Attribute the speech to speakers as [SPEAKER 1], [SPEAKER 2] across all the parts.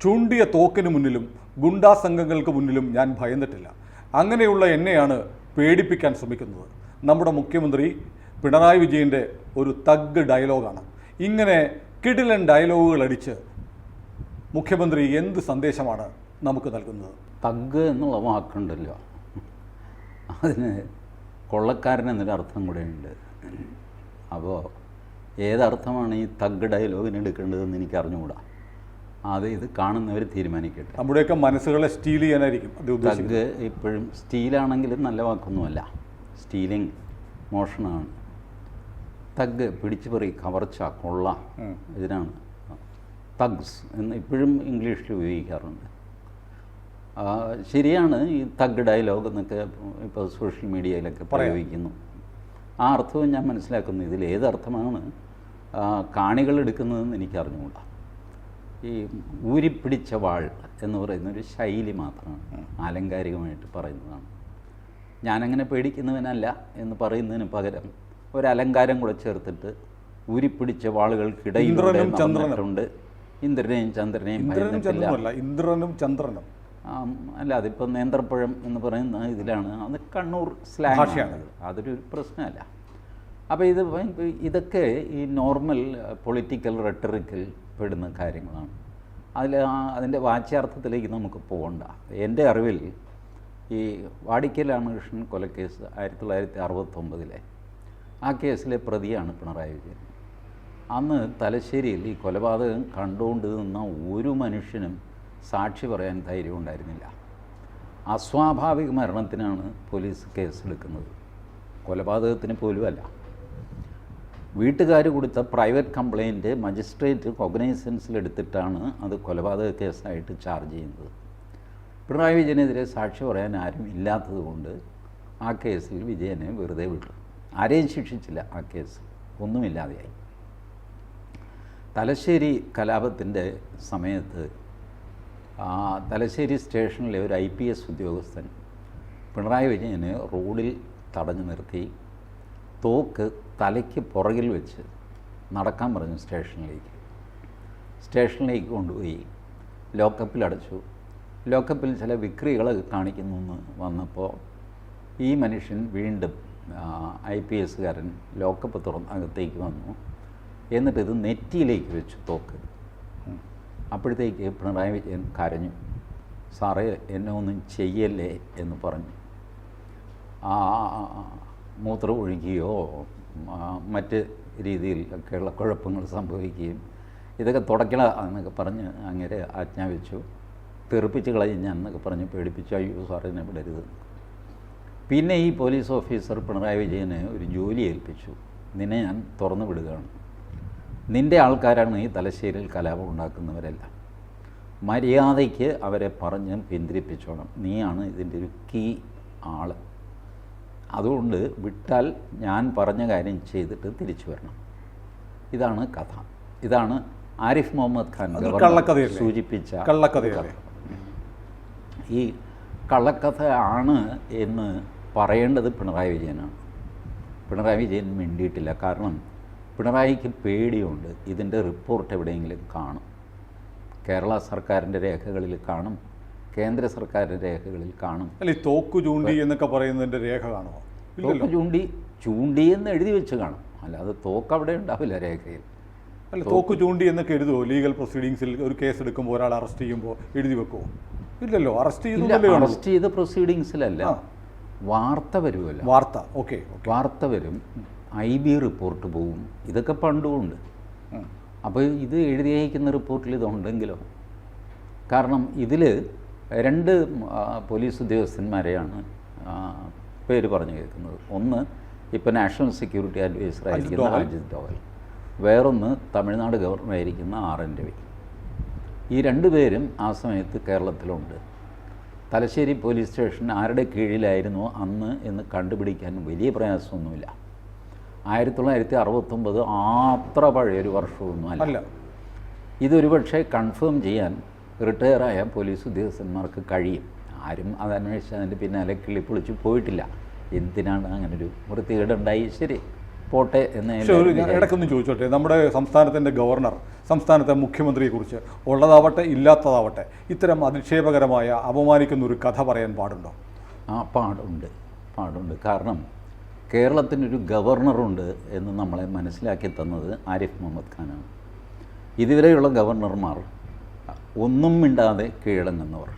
[SPEAKER 1] ചൂണ്ടിയ തോക്കിന് മുന്നിലും ഗുണ്ടാ സംഘങ്ങൾക്ക് മുന്നിലും ഞാൻ ഭയന്നിട്ടില്ല. അങ്ങനെയുള്ള എന്നെയാണ് പേടിപ്പിക്കാൻ ശ്രമിക്കുന്നത്. നമ്മുടെ മുഖ്യമന്ത്രി പിണറായി വിജയൻ്റെ ഒരു തഗ് ഡയലോഗാണ്. ഇങ്ങനെ കിടിലൻ ഡയലോഗുകൾ അടിച്ച് മുഖ്യമന്ത്രി എന്ത് സന്ദേശമാണ് നമുക്ക് നൽകുന്നത്?
[SPEAKER 2] തഗ് എന്നുള്ള വാക്കുണ്ടല്ലോ, അതിന് കൊള്ളക്കാരൻ എന്നൊരു അർത്ഥം കൂടെ ഉണ്ട്. അപ്പോൾ ഏതർത്ഥമാണ് ഈ തഗ് ഡയലോഗിന് എടുക്കേണ്ടതെന്ന് എനിക്ക് അറിഞ്ഞുകൂടാ. അത് ഇത് കാണുന്നവർ തീരുമാനിക്കട്ടെ.
[SPEAKER 1] നമ്മുടെയൊക്കെ മനസ്സുകളെ സ്റ്റീൽ ചെയ്യാനായിരിക്കും
[SPEAKER 2] തഗ്. ഇപ്പോഴും സ്റ്റീലാണെങ്കിലും നല്ല വാക്കൊന്നുമല്ല, സ്റ്റീലിങ് മോഷണമാണ്. തഗ് പിടിച്ചു പറി, കവർച്ച, കൊള്ള, ഇതിനാണ് തഗ്സ് എന്ന് ഇപ്പോഴും ഇംഗ്ലീഷിൽ ഉപയോഗിക്കാറുണ്ട്. ശരിയാണ്, ഈ തഗ് ഡയലോഗ് എന്നൊക്കെ ഇപ്പോൾ സോഷ്യൽ മീഡിയയിലൊക്കെ പ്രയോഗിക്കുന്നു. ആ അർത്ഥവും ഞാൻ മനസ്സിലാക്കുന്നു. ഇതിൽ ഏതർത്ഥമാണ് കാണികൾ എടുക്കുന്നതെന്ന് എനിക്ക് അറിഞ്ഞുകൂടാ. ഈ ഊരിപ്പിടിച്ച വാൾ എന്ന് പറയുന്നൊരു ശൈലി മാത്രമാണ്, ആലങ്കാരികമായിട്ട് പറയുന്നതാണ്. ഞാനങ്ങനെ പേടിക്കുന്നവനല്ല എന്ന് പറയുന്നതിന് പകരം ഒരലങ്കാരം കൂടെ ചേർത്തിട്ട് ഊരിപ്പിടിച്ച വാളുകൾക്കിടയിലൂടെ നടന്നിട്ടുണ്ട്. ഇന്ദ്രനെയും ചന്ദ്രനെയും ഭയന്നിട്ടില്ല.
[SPEAKER 1] ഇന്ദ്രനും ചന്ദ്രനും
[SPEAKER 2] അല്ല, അതിപ്പോൾ നേന്ത്രപ്പഴം എന്ന് പറയുന്ന ഇതിലാണ്. അത് കണ്ണൂർ സ്ലാങ്ങാണ്, അതൊരു പ്രശ്നമല്ല. അപ്പോൾ ഇതൊക്കെ ഈ നോർമൽ പൊളിറ്റിക്കൽ റെട്ടറിക്കിൽ പെടുന്ന കാര്യങ്ങളാണ്. അതിൻ്റെ വാച്യാർത്ഥത്തിലേക്ക് നമുക്ക് പോകണ്ട. എൻ്റെ അറിവിൽ ഈ വാടിക്കൽ രാമകൃഷ്ണൻ കൊലക്കേസ് 1969 ആ കേസിലെ പ്രതിയാണ് പിണറായി വിജയൻ. അന്ന് തലശ്ശേരിയിൽ ഈ കൊലപാതകം കണ്ടുകൊണ്ട് നിന്ന ഒരു മനുഷ്യനും സാക്ഷി പറയാൻ ധൈര്യം ഉണ്ടായിരുന്നില്ല. അസ്വാഭാവിക മരണത്തിനാണ് പോലീസ് കേസെടുക്കുന്നത്, കൊലപാതകത്തിന് പോലുമല്ല. വീട്ടുകാർ കൊടുത്ത പ്രൈവറ്റ് കംപ്ലയിൻറ്റ് മജിസ്ട്രേറ്റ് കോഗ്നൈസൻസിലെടുത്തിട്ടാണ് അത് കൊലപാതക കേസായിട്ട് ചാർജ് ചെയ്യുന്നത്. പിണറായി വിജയനെതിരെ സാക്ഷി പറയാൻ ആരും ഇല്ലാത്തതുകൊണ്ട് ആ കേസിൽ വിജയനെ വെറുതെ വിട്ടു. ആരെയും ശിക്ഷിച്ചില്ല. ആ കേസ് ഒന്നുമില്ലാതെയായി. തലശ്ശേരി കലാപത്തിൻ്റെ സമയത്ത് തലശ്ശേരി സ്റ്റേഷനിലെ ഒരു IPS ഉദ്യോഗസ്ഥൻ പിണറായി വിജയനെ റോഡിൽ തടഞ്ഞു നിർത്തി തോക്ക് തലയ്ക്ക് പുറകിൽ വെച്ച് നടക്കാൻ പറഞ്ഞു. സ്റ്റേഷനിലേക്ക് കൊണ്ടുപോയി ലോക്കപ്പിൽ അടച്ചു. ലോക്കപ്പിൽ ചില വിക്രികളൊക്കെ കാണിക്കുന്നു എന്ന് വന്നപ്പോൾ ഈ മനുഷ്യൻ വീണ്ടും IPSകാരൻ ലോക്കപ്പ് തുറന്ന് അകത്തേക്ക് വന്നു. എന്നിട്ട് ഇത് നെറ്റിയിലേക്ക് വെച്ചു തോക്ക്. അപ്പോഴത്തേക്ക് പിണറായി വിജയൻ കരഞ്ഞു. സാറേ, എന്നെ ഒന്നും ചെയ്യല്ലേ എന്ന് പറഞ്ഞു. മൂത്രം ഒഴുകിയോ മറ്റ് രീതിയിലൊക്കെയുള്ള കുഴപ്പങ്ങൾ സംഭവിക്കുകയും ഇതൊക്കെ തുടയ്ക്കണം എന്നൊക്കെ പറഞ്ഞ് അങ്ങനെ ആജ്ഞാപിച്ചു. തെറിപ്പിച്ച് കളയും ഞാൻ എന്നൊക്കെ പറഞ്ഞ് പേടിപ്പിച്ചു. അയ്യോ സാറേ, എന്നെ വിടരുത്. പിന്നെ ഈ പോലീസ് ഓഫീസർ പിണറായി വിജയന് ഒരു ജോലി ഏൽപ്പിച്ചു. നിന്നെ ഞാൻ തുറന്നു വിടുകയാണ്. നിൻ്റെ ആൾക്കാരാണ് ഈ തലശ്ശേരിയിൽ കലാപം ഉണ്ടാക്കുന്നവരല്ല. മര്യാദയ്ക്ക് അവരെ പറഞ്ഞ് പിന്തിരിപ്പിച്ചോണം. നീയാണ് ഇതിൻ്റെ ഒരു കീ ആൾ. അതുകൊണ്ട് വിട്ടാൽ ഞാൻ പറഞ്ഞ കാര്യം ചെയ്തിട്ട് തിരിച്ചു വരണം. ഇതാണ് കഥ. ഇതാണ് ആരിഫ് മുഹമ്മദ് ഖാൻ സൂചിപ്പിച്ച കള്ളക്കഥ. ഈ കള്ളക്കഥ ആണ് എന്ന് പറയേണ്ടത് പിണറായി വിജയനാണ്. പിണറായി വിജയൻ മിണ്ടിയിട്ടില്ല. കാരണം പിണറായിക്ക് പേടിയുണ്ട്. ഇതിൻ്റെ റിപ്പോർട്ട് എവിടെയെങ്കിലും കാണും. കേരള സർക്കാരിൻ്റെ രേഖകളിൽ കാണും, കേന്ദ്ര സർക്കാരിൻ്റെ രേഖകളിൽ കാണും.
[SPEAKER 1] അല്ല, ഈ തോക്കു ചൂണ്ടി എന്നൊക്കെ പറയുന്നതിൻ്റെ രേഖ കാണുമോ?
[SPEAKER 2] തോക്ക് ചൂണ്ടി എന്ന് എഴുതി വെച്ച് കാണും, അല്ലാതെ തോക്ക് അവിടെ ഉണ്ടാവില്ല രേഖയിൽ.
[SPEAKER 1] അല്ല, തോക്ക് ചൂണ്ടി എന്നൊക്കെ എഴുതുമോ? ലീഗൽ പ്രൊസീഡിങ്സിൽ ഒരു കേസ് എടുക്കുമ്പോൾ ഒരാൾ അറസ്റ്റ് ചെയ്യുമ്പോൾ എഴുതി വെക്കുമോ? ഇല്ലല്ലോ.
[SPEAKER 2] അറസ്റ്റ് ചെയ്ത പ്രൊസീഡിങ്സിലല്ല, വാർത്ത വരുമല്ലോ. വാർത്ത വരും, IB റിപ്പോർട്ട് പോവും. ഇതൊക്കെ പണ്ടുമുണ്ട്. അപ്പോൾ ഇത് എഴുതി അയക്കുന്ന റിപ്പോർട്ടിൽ ഇതുണ്ടെങ്കിലോ? കാരണം ഇതിൽ 2 പോലീസ് ഉദ്യോഗസ്ഥന്മാരെയാണ് പേര് പറഞ്ഞു കേൾക്കുന്നത്. ഒന്ന് ഇപ്പോൾ നാഷണൽ സെക്യൂരിറ്റി അഡ്വൈസർ ആയിരിക്കുന്ന അജിത് ഡോവൽ, വേറൊന്ന് തമിഴ്നാട് ഗവർണറായിരിക്കുന്ന RN രവി. ഈ 2 പേരും ആ സമയത്ത് കേരളത്തിലുണ്ട്. തലശ്ശേരി പോലീസ് സ്റ്റേഷൻ ആരുടെ കീഴിലായിരുന്നു അന്ന് എന്ന് കണ്ടുപിടിക്കാൻ വലിയ പ്രയാസമൊന്നുമില്ല. 1969 അത്ര പഴയൊരു വർഷമൊന്നും അല്ല. ഇതൊരു പക്ഷേ കൺഫേം ചെയ്യാൻ റിട്ടയറായ പോലീസ് ഉദ്യോഗസ്ഥന്മാർക്ക് കഴിയും. ആരും അതന്വേഷിച്ച് അതിൻ്റെ പിന്നാലെ കിളിപ്പൊളിച്ച് പോയിട്ടില്ല. എന്തിനാണ് അങ്ങനൊരു വൃത്തികേടുണ്ടായി? ശരി, പോട്ടെ എന്ന്
[SPEAKER 1] പക്ഷേ ഇടയ്ക്കൊന്നും ചോദിച്ചോട്ടെ, നമ്മുടെ സംസ്ഥാനത്തിൻ്റെ ഗവർണർ സംസ്ഥാനത്തെ മുഖ്യമന്ത്രിയെക്കുറിച്ച് ഉള്ളതാവട്ടെ ഇല്ലാത്തതാവട്ടെ ഇത്തരം അധിക്ഷേപകരമായ അപമാനിക്കുന്ന ഒരു കഥ പറയാൻ പാടുണ്ടോ?
[SPEAKER 2] പാടുണ്ട്. കാരണം കേരളത്തിനൊരു ഗവർണറുണ്ട് എന്ന് നമ്മളെ മനസ്സിലാക്കി തന്നത് ആരിഫ് മുഹമ്മദ് ഖാനാണ്. ഇതുവരെയുള്ള ഗവർണർമാർ ഒന്നും മിണ്ടാതെ കീഴടങ്ങുന്നവർ.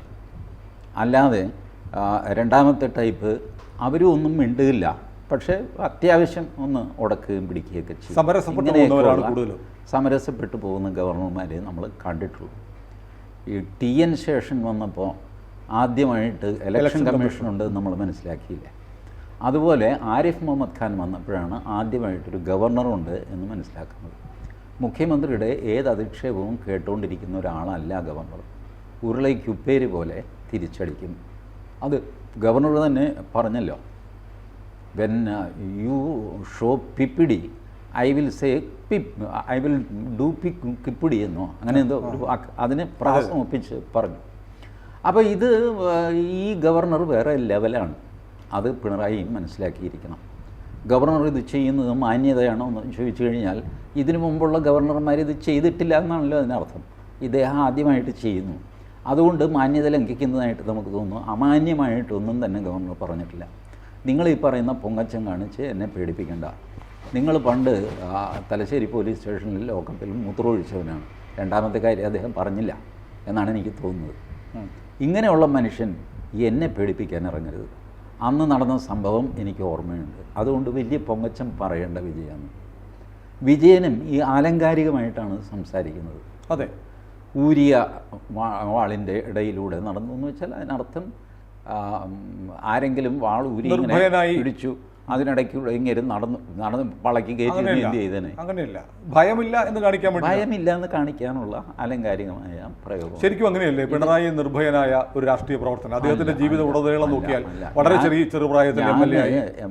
[SPEAKER 2] അല്ലാതെ രണ്ടാമത്തെ ടൈപ്പ് അവരും ഒന്നും മിണ്ടുകയില്ല, പക്ഷേ അത്യാവശ്യം ഒന്ന് ഉടക്കുകയും പിടിക്കുകയൊക്കെ ചെയ്യും. സമരസപ്പെട്ടു പോകുന്ന ഗവർണർമാരെ നമ്മൾ കണ്ടിട്ടുള്ളൂ. ഈ TN ശേഷൻ വന്നപ്പോൾ ആദ്യമായിട്ട് ഇലക്ഷൻ കമ്മീഷനുണ്ട് നമ്മൾ മനസ്സിലാക്കിയില്ല. അതുപോലെ ആരിഫ് മുഹമ്മദ് ഖാൻ വന്നപ്പോഴാണ് ആദ്യമായിട്ടൊരു ഗവർണറുണ്ട് എന്ന് മനസ്സിലാക്കുന്നത്. മുഖ്യമന്ത്രിയുടെ ഏത് അധിക്ഷേപവും കേട്ടുകൊണ്ടിരിക്കുന്ന ഒരാളല്ല ഗവർണർ. ഉരുളയ്ക്കുപ്പേര് പോലെ തിരിച്ചടിക്കും. അത് ഗവർണർ തന്നെ പറഞ്ഞല്ലോ, വെൻ യു ഷോ പിപ്പിടി I will say I will do കിപ്പിടി എന്നോ അങ്ങനെ എന്തോ ഒരു വാക്ക് അതിനെ പ്രാസം ഒപ്പിച്ച് പറഞ്ഞു. അപ്പോൾ ഇത് ഈ ഗവർണർ വേറെ ലെവലാണ്. അത് പിണറായിയും മനസ്സിലാക്കിയിരിക്കണം. ഗവർണർ ഇത് ചെയ്യുന്നത് മാന്യതയാണോ എന്ന് ചോദിച്ചു കഴിഞ്ഞാൽ ഇതിനു മുമ്പുള്ള ഗവർണർമാർ ഇത് ചെയ്തിട്ടില്ല എന്നാണല്ലോ അതിനർത്ഥം. ഇദ്ദേഹം ആദ്യമായിട്ട് ചെയ്യുന്നു. അതുകൊണ്ട് മാന്യത ലംഘിക്കുന്നതായിട്ട് നമുക്ക് തോന്നുന്നു. അമാന്യമായിട്ടൊന്നും തന്നെ ഗവർണർ പറഞ്ഞിട്ടില്ല. നിങ്ങൾ ഈ പറയുന്ന പൊങ്ങച്ചം കാണിച്ച് എന്നെ പേടിപ്പിക്കേണ്ട. നിങ്ങൾ പണ്ട് തലശ്ശേരി പോലീസ് സ്റ്റേഷനിൽ ലോക്കപ്പിൽ മൂത്രമൊഴിച്ചവനാണ്. രണ്ടാമത്തെ കാര്യം അദ്ദേഹം പറഞ്ഞില്ല എന്നാണ് എനിക്ക് തോന്നുന്നത്. ഇങ്ങനെയുള്ള മനുഷ്യൻ എന്നെ പേടിപ്പിക്കാൻ ഇറങ്ങരുത്. അന്ന് നടന്ന സംഭവം എനിക്ക് ഓർമ്മയുണ്ട്. അതുകൊണ്ട് വലിയ പൊങ്ങച്ചം പറയേണ്ട വിജയമാണ്. വിജയനും ഈ ആലങ്കാരികമായിട്ടാണ് സംസാരിക്കുന്നത്.
[SPEAKER 1] അതെ,
[SPEAKER 2] ഊരിയ വാളിൻ്റെ ഇടയിലൂടെ നടന്നു എന്ന് വെച്ചാൽ അതിനർത്ഥം ആരെങ്കിലും വാൾ ഊരി പിടിച്ചു അതിനിടയ്ക്കൂടെ ഇങ്ങനെ നടന്ന് വളക്കി കയറ്റി എന്ത് ചെയ്തേനെ.
[SPEAKER 1] അങ്ങനെയല്ല, ഭയമില്ല എന്ന് കാണിക്കാൻ വേണ്ടി,
[SPEAKER 2] ഭയമില്ല എന്ന് കാണിക്കാനുള്ള ആലങ്കാരികമായ പ്രയോഗം.
[SPEAKER 1] ശരിക്കും അങ്ങനെയല്ലേ പിണറായി നിർഭയനായ ഒരു രാഷ്ട്രീയ പ്രവർത്തനം? അദ്ദേഹത്തിന്റെ ജീവിത ഉടനീളം നോക്കിയാൽ വളരെ ചെറുപ്രായത്തിൽ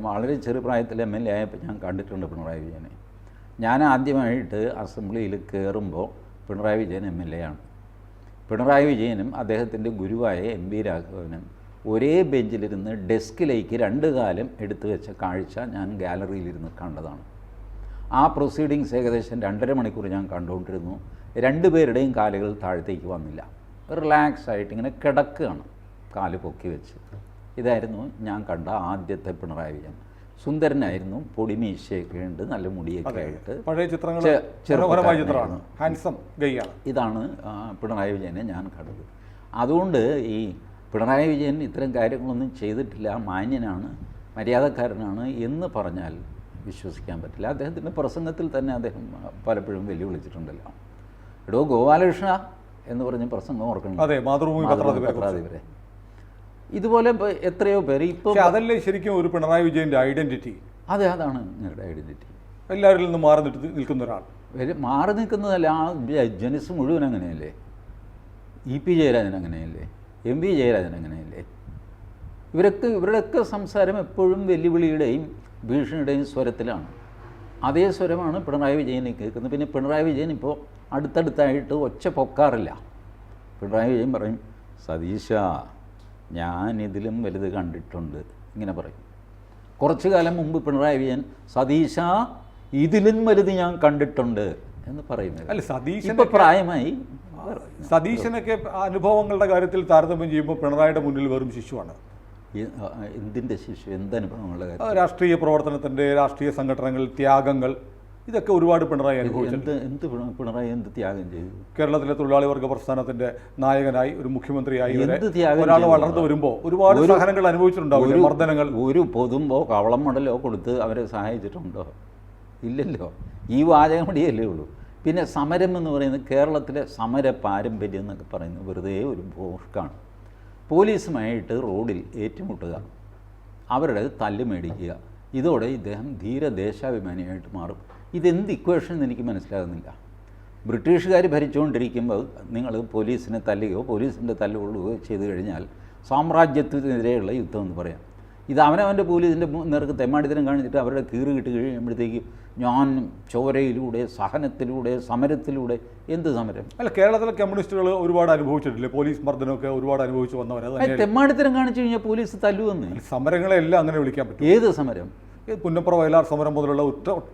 [SPEAKER 2] വളരെ ചെറുപ്രായത്തിൽ MLA ആയപ്പോൾ ഞാൻ കണ്ടിട്ടുണ്ട് പിണറായി വിജയനെ. ഞാൻ ആദ്യമായിട്ട് അസംബ്ലിയിൽ കയറുമ്പോൾ പിണറായി വിജയൻ MLA ആണ്. പിണറായി വിജയനും അദ്ദേഹത്തിൻ്റെ ഗുരുവായ MP രാഘവനും ഒരേ ബെഞ്ചിലിരുന്ന് ഡെസ്കിലേക്ക് 2 കാലം എടുത്തു വെച്ച കാഴ്ച ഞാൻ ഗാലറിയിലിരുന്ന് കണ്ടതാണ്. ആ പ്രൊസീഡിങ്സ് ഏകദേശം 2.5 മണിക്കൂർ ഞാൻ കണ്ടുകൊണ്ടിരുന്നു. 2 പേരുടെയും കാലുകൾ താഴത്തേക്ക് വന്നില്ല. റിലാക്സ് ആയിട്ട് ഇങ്ങനെ കിടക്കുകയാണ്, കാല് പൊക്കി വെച്ച്. ഇതായിരുന്നു ഞാൻ കണ്ട ആദ്യത്തെ പിണറായി വിജയൻ. സുന്ദരനായിരുന്നു, പൊടിമീശയൊക്കെ ഉണ്ട്, നല്ല മുടിയൊക്കെ ആയിട്ട്.
[SPEAKER 1] പഴയ ചിത്രങ്ങൾ,
[SPEAKER 2] ഇതാണ് പിണറായി വിജയനെ ഞാൻ കണ്ടത്. അതുകൊണ്ട് ഈ പിണറായി വിജയൻ ഇത്തരം കാര്യങ്ങളൊന്നും ചെയ്തിട്ടില്ല, മാന്യനാണ്, മര്യാദക്കാരനാണ് എന്ന് പറഞ്ഞാൽ വിശ്വസിക്കാൻ പറ്റില്ല. അദ്ദേഹത്തിൻ്റെ പ്രസംഗത്തിൽ തന്നെ അദ്ദേഹം പലപ്പോഴും വെല്ലുവിളിച്ചിട്ടുണ്ടല്ലോ. എടോ ഗോപാലകൃഷ്ണ എന്ന് പറഞ്ഞ് പ്രസംഗം ഓർക്കണം.
[SPEAKER 1] അതെ, മാതൃഭൂമി പത്രാധിപരെ.
[SPEAKER 2] ഇതുപോലെ എത്രയോ പേര് ഇപ്പോൾ.
[SPEAKER 1] അതല്ലേ ശരിക്കും ഒരു പിണറായി വിജയൻ്റെ ഐഡന്റിറ്റി?
[SPEAKER 2] അതെ, അതാണ് ഞങ്ങളുടെ ഐഡന്റിറ്റി.
[SPEAKER 1] എല്ലാവരിൽ നിന്നും മാറി നിൽക്കുന്ന ഒരാൾ.
[SPEAKER 2] മാറി നിൽക്കുന്നതല്ല, ആ ജനസ് മുഴുവൻ അങ്ങനെയല്ലേ. EP ജയരാജൻ അങ്ങനെയല്ലേ, MP ജയരാജൻ അങ്ങനെയല്ലേ. ഇവരുടെയൊക്കെ സംസാരം എപ്പോഴും വെല്ലുവിളിയുടെയും ഭീഷണിയുടെയും സ്വരത്തിലാണ്. അതേ സ്വരമാണ് പിണറായി വിജയനെ കേൾക്കുന്നത്. പിന്നെ പിണറായി വിജയൻ ഇപ്പോൾ അടുത്തടുത്തായിട്ട് ഒച്ച പൊക്കാറില്ല. പിണറായി വിജയൻ പറയും, സതീശ ഞാനിതിലും വലുത് കണ്ടിട്ടുണ്ട്, ഇങ്ങനെ പറയും. കുറച്ചു കാലം മുമ്പ് പിണറായി വിജയൻ സതീശ ഇതിലും വലുത് ഞാൻ കണ്ടിട്ടുണ്ട് എന്ന് പറയുന്നത്.
[SPEAKER 1] അല്ല, സതീശൻ
[SPEAKER 2] ഇപ്പോൾ പ്രായമായി.
[SPEAKER 1] സതീശനൊക്കെ അനുഭവങ്ങളുടെ കാര്യത്തിൽ താരതമ്യം ചെയ്യുമ്പോൾ പിണറായിയുടെ മുന്നിൽ വെറും ശിശുവാണ്.
[SPEAKER 2] എന്തിൻ്റെ ശിശു? എന്തനുഭവങ്ങളുടെ കാര്യം?
[SPEAKER 1] രാഷ്ട്രീയ പ്രവർത്തനത്തിൻ്റെ, രാഷ്ട്രീയ സംഘടനകൾ, ത്യാഗങ്ങൾ, ഇതൊക്കെ ഒരുപാട് പിണറായി അനുഭവിച്ചിട്ടുണ്ട്.
[SPEAKER 2] പിണറായി എന്ത് ത്യാഗം ചെയ്തു?
[SPEAKER 1] കേരളത്തിലെ തൊഴിലാളി വർഗ പ്രസ്ഥാനത്തിന്റെ നായകനായി, ഒരു മുഖ്യമന്ത്രിയായി ഒരാൾ വളർന്നു വരുമ്പോൾ ഒരുപാട് സഹനങ്ങൾ അനുഭവിച്ചിട്ടുണ്ടാവില്ല, മർദ്ദനങ്ങൾ.
[SPEAKER 2] ഒരു പൊതുമ്പോ കവളം മടലോ കൊടുത്ത് അവരെ സഹായിച്ചിട്ടുണ്ടോ? ഇല്ലല്ലോ. ഈ വാചകം മടിയല്ലേ ഉള്ളൂ. പിന്നെ സമരം എന്ന് പറയുന്നത്, കേരളത്തിലെ സമര പാരമ്പര്യം എന്നൊക്കെ പറയുന്നത് വെറുതെ ഒരു ഭോഷ്കാണ്. പോലീസുമായിട്ട് റോഡിൽ ഏറ്റുമുട്ടുക, അവരുടെ തല്ല് മേടിക്കുക, ഇതോടെ ഇദ്ദേഹം ധീരദേശാഭിമാനിയായിട്ട് മാറും. ഇതെന്ത് ഇക്വേഷൻ എന്ന് എനിക്ക് മനസ്സിലാകുന്നില്ല. ബ്രിട്ടീഷുകാർ ഭരിച്ചുകൊണ്ടിരിക്കുമ്പോൾ നിങ്ങൾ പോലീസിനെ തല്ലുകയോ പോലീസിൻ്റെ തല്ലുകൊള്ളുകയോ ചെയ്തു കഴിഞ്ഞാൽ സാമ്രാജ്യത്തിനെതിരെയുള്ള യുദ്ധം എന്ന് പറയാം. ഇത് അവനവൻ്റെ പോലീസിൻ്റെ നേർക്ക് തെമ്മാടിത്തരം കാണിച്ചിട്ട് അവരുടെ കീറ് കിട്ടി കഴിയുമ്പോഴത്തേക്ക് ഞാൻ ചോരയിലൂടെ, സഹനത്തിലൂടെ, സമരത്തിലൂടെ. എന്ത് സമരം?
[SPEAKER 1] അല്ല, കേരളത്തിലെ കമ്മ്യൂണിസ്റ്റുകൾ ഒരുപാട് അനുഭവിച്ചിട്ടില്ലേ? പോലീസ് മർദ്ദനമൊക്കെ ഒരുപാട് അനുഭവിച്ചു വന്നവർ.
[SPEAKER 2] തെമ്മാടിത്തരം കാണിച്ചു കഴിഞ്ഞാൽ പോലീസ് തല്ലുവെന്ന്.
[SPEAKER 1] സമരങ്ങളെല്ലാം അങ്ങനെ വിളിക്കാൻ പറ്റും.
[SPEAKER 2] ഏത് സമരം?
[SPEAKER 1] ഈ പുന്നപ്ര വയലാർ സമരം മുതലുള്ള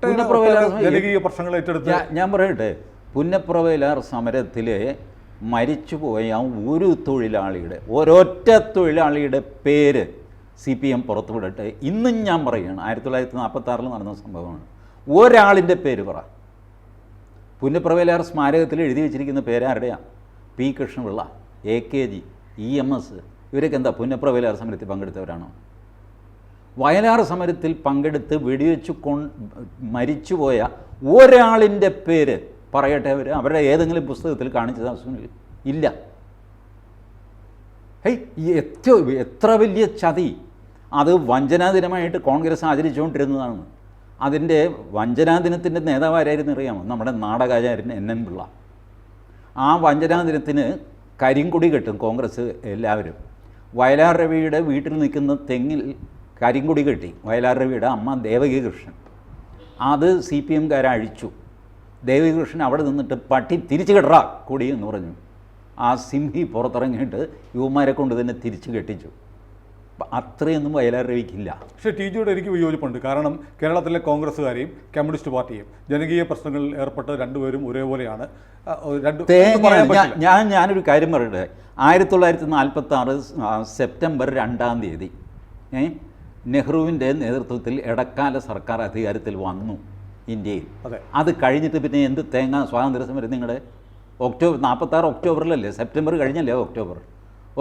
[SPEAKER 2] പുന്നപ്ര വയലാർ
[SPEAKER 1] ജനകീയ പ്രശ്നങ്ങൾ ഏറ്റെടുത്ത്
[SPEAKER 2] ഞാൻ പറയട്ടെ, പുന്നപ്ര വയലാർ സമരത്തിലെ മരിച്ചുപോയ ഒരു തൊഴിലാളിയുടെ, ഒരൊറ്റ തൊഴിലാളിയുടെ പേര് CPM പുറത്തുവിടട്ടെ. ഇന്നും ഞാൻ പറയുകയാണ്, 1946 നടന്ന സംഭവമാണ്. ഒരാളിൻ്റെ പേര് പറ. പുന്നപ്ര വയലാർ സ്മാരകത്തിൽ എഴുതി വെച്ചിരിക്കുന്ന പേരാരുടെയാണ്? P. കൃഷ്ണപിള്ള, AKG, EMS, ഇവരൊക്കെ എന്താ പുന്നപ്ര വയലാർ സമരത്തിൽ പങ്കെടുത്തവരാണോ? വയലാർ സമരത്തിൽ പങ്കെടുത്ത് വെടിവെച്ച് മരിച്ചുപോയ ഒരാളിൻ്റെ പേര് പറയട്ടെ അവർ. അവരുടെ ഏതെങ്കിലും പുസ്തകത്തിൽ കാണിച്ചതാ സുനിൽ? ഇല്ല. എത്ര വലിയ ചതി! അത് വഞ്ചനാദിനമായിട്ട് കോൺഗ്രസ് ആചരിച്ചുകൊണ്ടിരുന്നതാണ്. അതിൻ്റെ വഞ്ചനാദിനത്തിൻ്റെ നേതാവാരായിരുന്നു അറിയാമോ? നമ്മുടെ നാടകാചാര്യൻ NN പിള്ള. ആ വഞ്ചനാദിനത്തിന് കരിങ്കൊടി കെട്ടും കോൺഗ്രസ് എല്ലാവരും. വയലാർ രവിയുടെ വീട്ടിൽ നിൽക്കുന്ന തെങ്ങിൽ കരിങ്കൊടി കെട്ടി വയലാർ രവിയുടെ അമ്മ ദേവകി കൃഷ്ണൻ. അത് CPMകാർ അഴിച്ചു. ദേവകി കൃഷ്ണൻ അവിടെ നിന്നിട്ട് പട്ടി തിരിച്ചു കെട്ടറ കൊടി എന്ന് പറഞ്ഞു. ആ സിംഹി പുറത്തിറങ്ങിയിട്ട് യുവമാരെ കൊണ്ട് തന്നെ തിരിച്ചു കെട്ടിച്ചു. അത്രയൊന്നും വയലാർ രവിക്കില്ല.
[SPEAKER 1] പക്ഷേ TGയോട് എനിക്ക് വിയോജിപ്പുണ്ട്. കാരണം കേരളത്തിലെ കോൺഗ്രസ്സുകാരെയും കമ്മ്യൂണിസ്റ്റ് പാർട്ടിയും ജനകീയ പ്രശ്നങ്ങളിൽ ഏർപ്പെട്ട രണ്ടുപേരും ഒരേപോലെയാണ്.
[SPEAKER 2] ഞാനൊരു കാര്യം പറയട്ടെ. 1946 സെപ്റ്റംബർ 2-ാം തീയതി നെഹ്റുവിൻ്റെ നേതൃത്വത്തിൽ ഇടക്കാല സർക്കാർ അധികാരത്തിൽ വന്നു ഇന്ത്യയിൽ. അത് കഴിഞ്ഞിട്ട് പിന്നെ എന്ത് തേങ്ങ സ്വാതന്ത്ര്യ സമരം നിങ്ങളുടെ? 46 ഒക്ടോബറിലല്ലേ? സെപ്റ്റംബർ കഴിഞ്ഞല്ലേ ഒക്ടോബർ?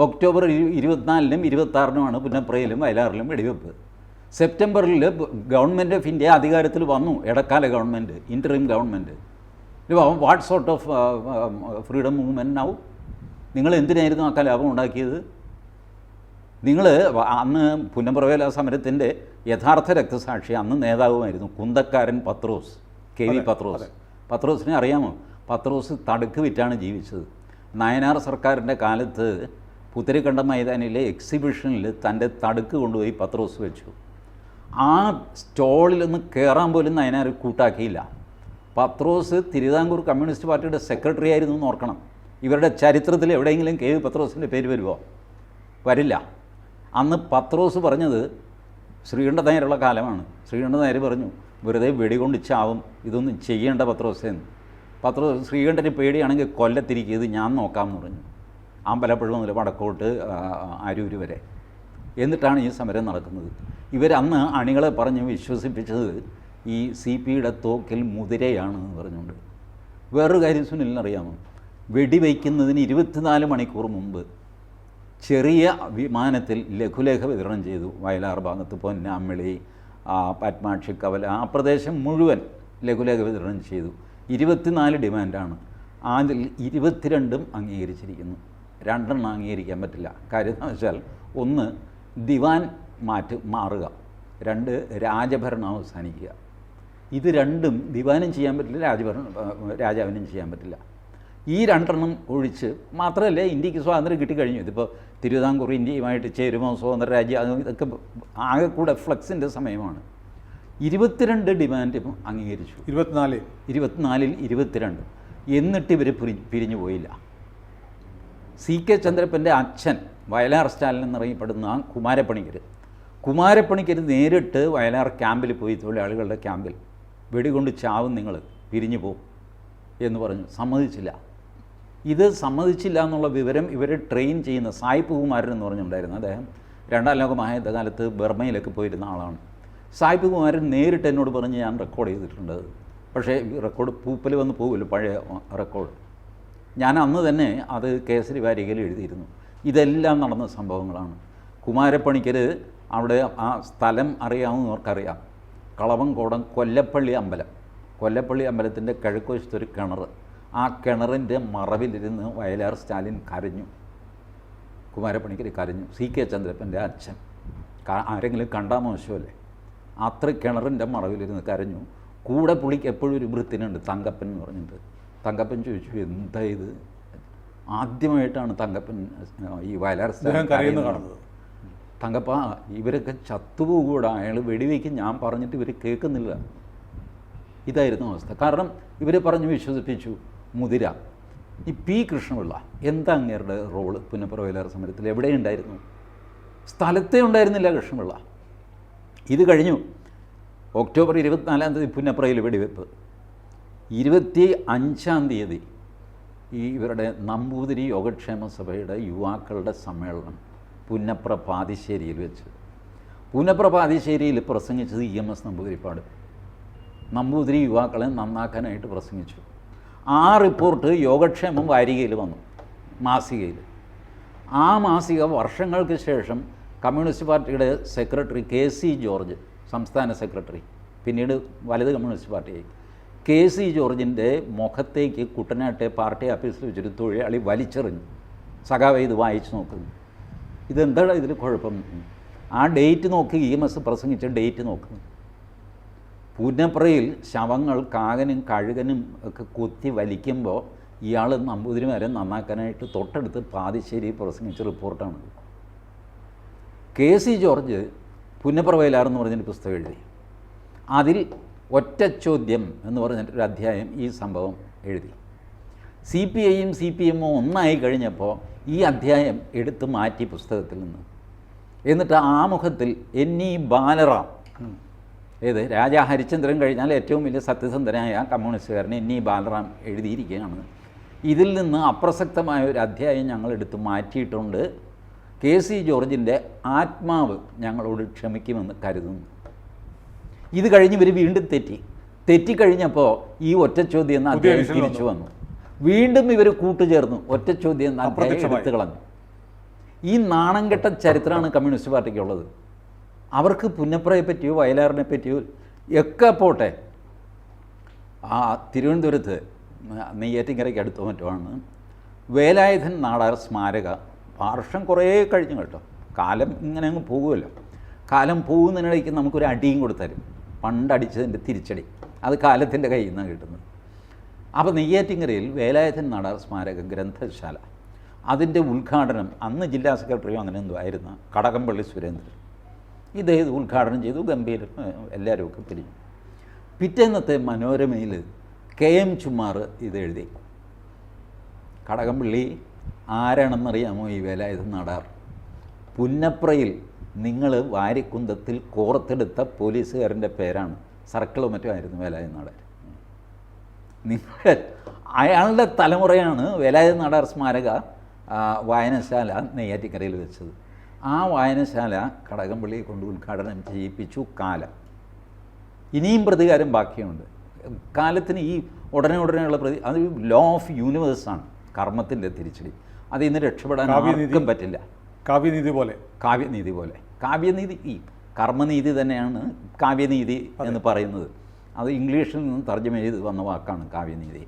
[SPEAKER 2] ഒക്ടോബർ 24-നും 26-നുമാണ് പുന്നപ്രയിലും വയലാറിലും വെടിവെപ്പ്. സെപ്റ്റംബറിൽ ഗവൺമെൻറ് ഓഫ് ഇന്ത്യ അധികാരത്തിൽ വന്നു, ഇടക്കാല government, interim government. What sort of freedom movement now? നിങ്ങൾ എന്തിനായിരുന്നു ആ കലാപം ഉണ്ടാക്കിയത്? നിങ്ങൾ അന്ന് പുന്നപ്ര വയലാർ സമരത്തിൻ്റെ യഥാർത്ഥ രക്തസാക്ഷി അന്ന് നേതാവുമായിരുന്നു കുന്തക്കാരൻ പത്രോസ്, KV പത്രോസ്. പത്രോസിനെ അറിയാമോ? പത്രോസ് തടുക്ക് വിറ്റാണ് ജീവിച്ചത്. നയനാർ സർക്കാരിൻ്റെ കാലത്ത് പുത്തരിക്കണ്ടം മൈതാനിലെ എക്സിബിഷനിൽ തൻ്റെ തടുക്ക് കൊണ്ടുപോയി പത്രോസ് വെച്ചു. ആ സ്റ്റോളിലൊന്ന് കയറാൻ പോലും നയനാർ കൂട്ടാക്കിയില്ല. പത്രോസ് തിരുവിതാംകൂർ കമ്മ്യൂണിസ്റ്റ് പാർട്ടിയുടെ സെക്രട്ടറി ആയിരുന്നു എന്ന് ഓർക്കണം. ഇവരുടെ ചരിത്രത്തിൽ എവിടെയെങ്കിലും KV പത്രോസിൻ്റെ പേര് വരുമോ? വരില്ല. അന്ന് പത്രോസ് പറഞ്ഞത് ശ്രീകണ്ഠ നായരുള്ള കാലമാണ്. ശ്രീകണ്ഠ നായർ പറഞ്ഞു, വെറുതെ വെടികൊണ്ട് ചാവും, ഇതൊന്നും ചെയ്യേണ്ട പത്രോസേന്ന്. ശ്രീകണ്ഠന് പേടിയാണെങ്കിൽ കൊല്ലത്തിരിക്കുന്നത് ഞാൻ നോക്കാമെന്ന് പറഞ്ഞു. അമ്പലപ്പുഴ മുതൽ വടക്കോട്ട് അരൂർ വരെ. എന്നിട്ടാണ് ഈ സമരം നടക്കുന്നത്. ഇവരന്ന് അണികളെ പറഞ്ഞ് വിശ്വസിപ്പിച്ചത് ഈ CPയുടെ തോക്കിൽ മുതിരയാണെന്ന് പറഞ്ഞുകൊണ്ട്. വേറൊരു കാര്യം സുനിലിനറിയാമോ? വെടിവയ്ക്കുന്നതിന് 24 മണിക്കൂർ മുമ്പ് ചെറിയ വിമാനത്തിൽ ലഘുലേഖ വിതരണം ചെയ്തു. വയലാർ ഭാഗത്ത് പൊന്നാമ്പളി, പത്മാക്ഷിക്കവല, ആ പ്രദേശം മുഴുവൻ ലഘുലേഖ വിതരണം ചെയ്തു. 24 ഡിമാൻഡാണ്. അതിൽ 22 അംഗീകരിച്ചിരിക്കുന്നു. 2 അംഗീകരിക്കാൻ പറ്റില്ല. കാര്യം എന്ന് വെച്ചാൽ, ഒന്ന് ദിവാൻ മാറുക, 2 രാജഭരണം അവസാനിക്കുക. ഇത് രണ്ടും ദിവാനും ചെയ്യാൻ പറ്റില്ല, രാജാവിനും ചെയ്യാൻ പറ്റില്ല. ഈ 2 ഒഴിച്ച് മാത്രമല്ല ഇന്ത്യക്ക് സ്വാതന്ത്ര്യം കിട്ടിക്കഴിഞ്ഞു. ഇതിപ്പോൾ തിരുവിതാംകൂർ ഇന്ത്യയുമായിട്ട് ചേരുമോ, സ്വതന്ത്ര രാജ്യം, ഇതൊക്കെ ആകെ കൂടെ ഫ്ലക്സിൻ്റെ സമയമാണ്. 22 ഡിമാൻഡും അംഗീകരിച്ചു. 24-ൽ 22. എന്നിട്ട് ഇവർ പിരിഞ്ഞു പോയില്ല. CK ചന്ദ്രപ്പൻ്റെ അച്ഛൻ വയലാർ സ്റ്റാലിൻ എന്നറിയപ്പെടുന്ന കുമാരപ്പണിക്കർ നേരിട്ട് വയലാർ ക്യാമ്പിൽ പോയി, തൊഴിലാളികളുടെ ക്യാമ്പിൽ, വെടികൊണ്ട് ചാവും നിങ്ങൾ, പിരിഞ്ഞു പോവും എന്ന് പറഞ്ഞു. സമ്മതിച്ചില്ല. ഇത് സമ്മതിച്ചില്ല എന്നുള്ള വിവരം ഇവരെ ട്രെയിൻ ചെയ്യുന്ന സായിപ്പ് കുമാരൻ എന്ന് പറഞ്ഞിട്ടുണ്ടായിരുന്നു. അദ്ദേഹം 2ാം ലോക മഹായുദ്ധകാലത്ത് ബർമയിലൊക്കെ പോയിരുന്ന ആളാണ്. സായിപ്പ് കുമാരൻ നേരിട്ട് എന്നോട് പറഞ്ഞ് ഞാൻ റെക്കോർഡ് ചെയ്തിട്ടുണ്ട്. പക്ഷേ ഈ റെക്കോർഡ് പൂപ്പൽ വന്ന് പോകുമല്ലോ, പഴയ റെക്കോർഡ്. ഞാൻ അന്ന് തന്നെ അത് കേസരി വാരികയിൽ എഴുതിയിരുന്നു. ഇതെല്ലാം നടന്ന സംഭവങ്ങളാണ്. കുമാരപ്പണിക്കർ അവിടെ ആ സ്ഥലം അറിയാവുന്നവർക്കറിയാം. കളവങ്കോടം കൊല്ലപ്പള്ളി അമ്പലത്തിൻ്റെ കിഴക്കുവശത്തൊരു കിണർ. ആ കിണറിൻ്റെ മറവിലിരുന്ന് വയലാർ സ്റ്റാലിൻ കരഞ്ഞു. കുമാരപ്പണിക്കർ കരഞ്ഞു. CK ചന്ദ്രപ്പൻ്റെ അച്ഛൻ. ആരെങ്കിലും കണ്ടാൽ മോശമല്ലേ? അത്ര കിണറിൻ്റെ മറവിലിരുന്ന് കരഞ്ഞു. കൂടെ പുള്ളിക്ക് എപ്പോഴും ഒരു വൃത്തിനുണ്ട്, തങ്കപ്പൻ എന്ന് പറഞ്ഞിട്ട്. തങ്കപ്പൻ ചോദിച്ചു, എന്താ ഇത്? ആദ്യമായിട്ടാണ് തങ്കപ്പൻ ഈ വയലാർ സ്റ്റാലിൻ കാണുന്നത്. തങ്കപ്പ, ഇവരൊക്കെ ചത്തുപോകൂടാ, അയാൾ വെടിവെക്കും, ഞാൻ പറഞ്ഞിട്ട് ഇവർ കേൾക്കുന്നില്ല. ഇതായിരുന്നു അവസ്ഥ. കാരണം ഇവർ പറഞ്ഞ് വിശ്വസിപ്പിച്ചു. മുതിര. ഈ P. കൃഷ്ണപിള്ള എന്താ അങ്ങേരുടെ റോള് പുന്നപ്ര വയലാർ സമരത്തിൽ? എവിടെയുണ്ടായിരുന്നു? സ്ഥലത്തേ ഉണ്ടായിരുന്നില്ല കൃഷ്ണപിള്ള. ഇത് കഴിഞ്ഞു ഒക്ടോബർ 24 പുന്നപ്രയിൽ വെടിവെപ്പ്, 25 തീയതി ഈ ഇവരുടെ നമ്പൂതിരി യോഗക്ഷേമ സഭയുടെ യുവാക്കളുടെ സമ്മേളനം പുന്നപ്ര പാതിശ്ശേരിയിൽ വെച്ച്. പുന്നപ്ര പാതിശ്ശേരിയിൽ പ്രസംഗിച്ചത് EMS നമ്പൂതിരിപ്പാട്. നമ്പൂതിരി യുവാക്കളെ നന്നാക്കാനായിട്ട് പ്രസംഗിച്ചു. ആ റിപ്പോർട്ട് യോഗക്ഷേമം വാരികയിൽ വന്നു, മാസികയിൽ. ആ മാസിക വർഷങ്ങൾക്ക് ശേഷം കമ്മ്യൂണിസ്റ്റ് പാർട്ടിയുടെ സെക്രട്ടറി KC ജോർജ്, സംസ്ഥാന സെക്രട്ടറി, പിന്നീട് വലത് കമ്മ്യൂണിസ്റ്റ് പാർട്ടിയായി, KC ജോർജിൻ്റെ മുഖത്തേക്ക് കുട്ടനാട്ടെ പാർട്ടി ഓഫീസിൽ വെച്ചൊരു തൊഴിലാളി വലിച്ചെറിഞ്ഞു. സഖാവ് ഇത് വായിച്ചു നോക്കുന്നു, ഇതെന്താണ് ഇതിൽ കുഴപ്പം? ആ ഡേറ്റ് നോക്കി, EMS പ്രസംഗിച്ച ഡേറ്റ് നോക്കുന്നു. പുന്നപ്രയിൽ ശവങ്ങൾ കാകനും കഴുകനും ഒക്കെ കൊത്തി വലിക്കുമ്പോൾ ഇയാൾ നമ്പൂതിരിമാരെ നന്നാക്കാനായിട്ട് തൊട്ടടുത്ത് പാതിശ്ശേരി പ്രസംഗിച്ച റിപ്പോർട്ടാണ്. KC ജോർജ് പുന്നപ്ര വയലാറെന്ന് പറഞ്ഞൊരു പുസ്തകം എഴുതി. അതിൽ ഒറ്റ ചോദ്യം എന്ന് പറഞ്ഞിട്ടൊരു അധ്യായം ഈ സംഭവം എഴുതി. CPIയും CPMും ഒന്നായി കഴിഞ്ഞപ്പോൾ ഈ അധ്യായം എടുത്ത് മാറ്റി പുസ്തകത്തിൽ നിന്ന്. എന്നിട്ട് ആമുഖത്തിൽ NE ബാലറാം, ഏത് രാജാ ഹരിശ്ചന്ദ്രൻ കഴിഞ്ഞാൽ ഏറ്റവും വലിയ സത്യസന്ധനായ കമ്മ്യൂണിസ്റ്റുകാരൻ NE ബാലറാം എഴുതിയിരിക്കുകയാണ്. ഇതിൽ നിന്ന് അപ്രസക്തമായ ഒരു അധ്യായം ഞങ്ങൾ എടുത്ത് മാറ്റിയിട്ടുണ്ട്. KC ജോർജിൻ്റെ ആത്മാവ് ഞങ്ങളോട് ക്ഷമിക്കുമെന്ന് കരുതുന്നു. ഇത് കഴിഞ്ഞ് ഇവർ വീണ്ടും തെറ്റിക്കഴിഞ്ഞപ്പോൾ ഈ ഒറ്റ ചോദ്യം എന്ന അധ്യായം തിരിച്ചു വന്നു. വീണ്ടും ഇവർ കൂട്ടുചേർന്നു, ഒറ്റ ചോദ്യം എന്ന അധ്യായം എടുത്തു കളഞ്ഞു. ഈ നാണം കെട്ട ചരിത്രമാണ് കമ്മ്യൂണിസ്റ്റ് പാർട്ടിക്കുള്ളത്. അവർക്ക് പുന്നപ്രയെ പറ്റിയോ വയലാറിനെ പറ്റിയോ ഒക്കെ പോട്ടെ. ആ തിരുവനന്തപുരത്ത് നെയ്യാറ്റിൻകരയ്ക്ക് അടുത്തോ മറ്റുമാണ് വേലായുധൻ നാടാർ സ്മാരക. വർഷം കുറേ കഴിഞ്ഞു കേട്ടോ, കാലം ഇങ്ങനെ അങ്ങ് പോകുമല്ലോ. കാലം പോകുന്നതിനിടയ്ക്ക് നമുക്കൊരു അടിയും കൊടുത്തരും, പണ്ടടിച്ചതിൻ്റെ തിരിച്ചടി. അത് കാലത്തിൻ്റെ കയ്യിൽ നിന്നാണ് കിട്ടുന്നത്. അപ്പോൾ നെയ്യാറ്റിൻകരയിൽ വേലായുധൻ നാടാർ സ്മാരക ഗ്രന്ഥശാല, അതിൻ്റെ ഉദ്ഘാടനം അന്ന് ജില്ലാ സെക്രട്ടറിയോ അങ്ങനെ എന്തോ ആയിരുന്ന കടകംപള്ളി സുരേന്ദ്രൻ ഇത് ഉദ്ഘാടനം ചെയ്തു. ഗംഭീരം, എല്ലാവരും ഒക്കെ പിരിഞ്ഞു. പിറ്റേന്നത്തെ മനോരമയിൽ KM ചുമ്മാർ ഇത് എഴുതി. കടകംപള്ളി ആരാണെന്നറിയാമോ ഈ വേലായുധൻ നാടാർ? പുന്നപ്രയിൽ നിങ്ങൾ വാരിക്കുന്തത്തിൽ കോർത്തെടുത്ത പോലീസുകാരൻ്റെ പേരാണ്, സർക്കിളോ മറ്റോ ആയിരുന്നു വേലായുധൻ നാടാർ. നിങ്ങൾ അയാളുടെ തലമുറയാണ് വേലായുധൻ നാടാർ സ്മാരക വായനശാല നെയ്യാറ്റിൻകരയിൽ വെച്ചത്. ആ വായനശാല കടകംപള്ളിയെ കൊണ്ട് ഉദ്ഘാടനം ചെയ്യിപ്പിച്ചു കാലം. ഇനിയും പ്രതികാരം ബാക്കിയുണ്ട്. കാലത്തിന് ഈ ഉടനെയുള്ള അത് ലോ ഓഫ് യൂണിവേഴ്സാണ്, കർമ്മത്തിൻ്റെ തിരിച്ചടി. അത് ഇന്ന് രക്ഷപ്പെടാൻ ആർക്കും പറ്റില്ല.
[SPEAKER 1] കാവ്യനീതി പോലെ
[SPEAKER 2] കാവ്യനീതി ഈ കർമ്മനീതി തന്നെയാണ് കാവ്യനീതി എന്ന് പറയുന്നത്. അത് ഇംഗ്ലീഷിൽ നിന്ന് തർജ്ജമ ചെയ്ത് വന്ന വാക്കാണ് കാവ്യനീതി.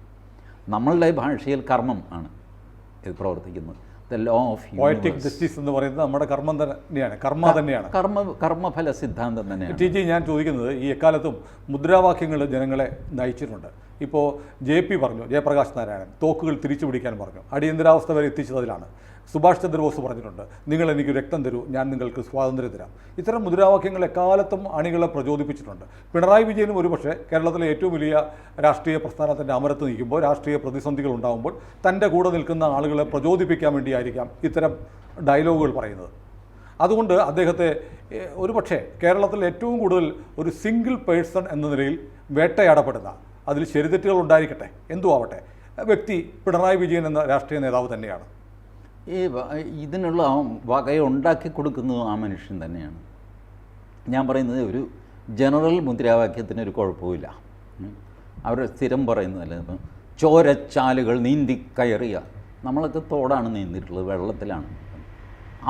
[SPEAKER 2] നമ്മളുടെ ഭാഷയിൽ കർമ്മം ആണ് ഇത് പ്രവർത്തിക്കുന്നത്. The law of
[SPEAKER 1] poetic justice എന്ന് പറയുന്നത് നമ്മുടെ കർമ്മം തന്നെയാണ്,
[SPEAKER 2] കർമ്മഫല സിദ്ധാന്തം തന്നെയാണ്.
[SPEAKER 1] TG, ഞാൻ ചോദിക്കുന്നത്, ഈ എക്കാലത്തും മുദ്രാവാക്യങ്ങൾ ജനങ്ങളെ നയിച്ചിട്ടുണ്ട്. ഇപ്പോൾ JP പറഞ്ഞു, ജയപ്രകാശ് നാരായണൻ തോക്കുകൾ തിരിച്ചു പിടിക്കാൻ പറഞ്ഞു, അടിയന്തരാവസ്ഥ വരെ എത്തിച്ചത് അതിലാണ്. സുഭാഷ് ചന്ദ്രബോസ് പറഞ്ഞിട്ടുണ്ട്, നിങ്ങൾ എനിക്ക് രക്തം തരൂ, ഞാൻ നിങ്ങൾക്ക് സ്വാതന്ത്ര്യം തരാം. ഇത്തരം മുദ്രാവാക്യങ്ങൾ എക്കാലത്തും അണികളെ പ്രചോദിപ്പിച്ചിട്ടുണ്ട്. പിണറായി വിജയനും ഒരുപക്ഷെ കേരളത്തിലെ ഏറ്റവും വലിയ രാഷ്ട്രീയ പ്രസ്ഥാനത്തിൻ്റെ അമരത്ത് നിൽക്കുമ്പോൾ, രാഷ്ട്രീയ പ്രതിസന്ധികൾ ഉണ്ടാകുമ്പോൾ തൻ്റെ കൂടെ നിൽക്കുന്ന ആളുകളെ പ്രചോദിപ്പിക്കാൻ വേണ്ടിയായിരിക്കാം ഇത്തരം ഡയലോഗുകൾ പറയുന്നത്. അതുകൊണ്ട് അദ്ദേഹത്തെ ഒരുപക്ഷെ കേരളത്തിൽ ഏറ്റവും കൂടുതൽ ഒരു സിംഗിൾ പേഴ്സൺ എന്ന നിലയിൽ വേട്ടയാടപ്പെടുന്ന, അതിൽ ശരിതെറ്റുകൾ ഉണ്ടായിരിക്കട്ടെ, എന്തു ആവട്ടെ, വ്യക്തി പിണറായി വിജയൻ എന്ന രാഷ്ട്രീയ നേതാവ് തന്നെയാണ്.
[SPEAKER 2] ഇതിനുള്ള വകയുണ്ടാക്കി കൊടുക്കുന്നത് ആ മനുഷ്യൻ തന്നെയാണ്. ഞാൻ പറയുന്നത് ഒരു ജനറൽ മുദ്രാവാക്യത്തിന് ഒരു കുഴപ്പമില്ല. അവർ സ്ഥിരം പറയുന്നതല്ല, ഇപ്പം ചോരച്ചാലുകൾ നീന്തി കയറിയ, നമ്മളൊക്കെ തോടാണ് നീന്തിയിട്ടുള്ളത്, വെള്ളത്തിലാണ്.